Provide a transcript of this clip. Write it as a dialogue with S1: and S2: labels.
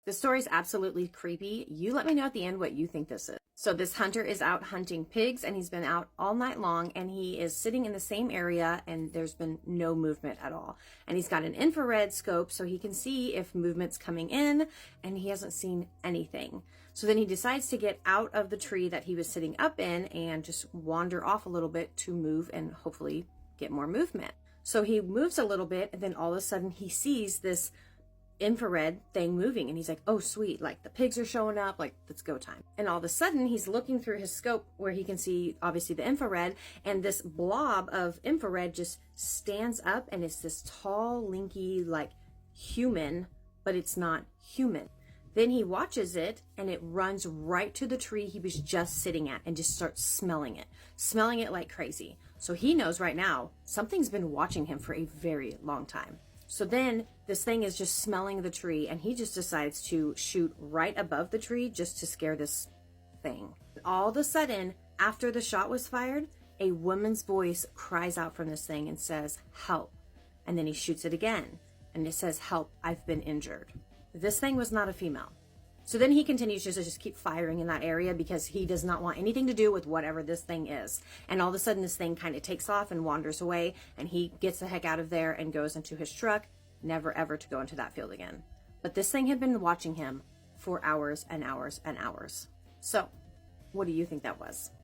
S1: The story's absolutely creepy. You let me know at the end what you think this is. So this hunter is out hunting pigs and he's been out all night long and he is sitting in the same area and there's been no movement at all. And he's got an infrared scope so he can see if movement's coming in, and he hasn't seen anything. So then he decides to get out of the tree that he was sitting up in and just wander off a little bit to move and hopefully get more movement. So he moves a little bit and then all of a sudden he sees this infrared thing moving and he's like, oh sweet, like the pigs are showing up, like let's go time. And all of a sudden he's looking through his scope where he can see obviously the infrared, and this blob of infrared just stands up and it's this tall, linky, like human, but it's not human. Then he watches it and it runs right to the tree he was just sitting at and just starts smelling it like crazy. So he knows right now something's been watching him for a very long time. So then this thing is just smelling the tree and he just decides to shoot right above the tree just to scare this thing. All of a sudden, after the shot was fired, a woman's voice cries out from this thing and says, help. And then he shoots it again and it says, help, I've been injured. This thing was not a female. So then he continues to just keep firing in that area because he does not want anything to do with whatever this thing is. And all of a sudden this thing kind of takes off and wanders away and he gets the heck out of there and goes into his truck, never ever to go into that field again. But this thing had been watching him for hours and hours and hours. So what do you think that was?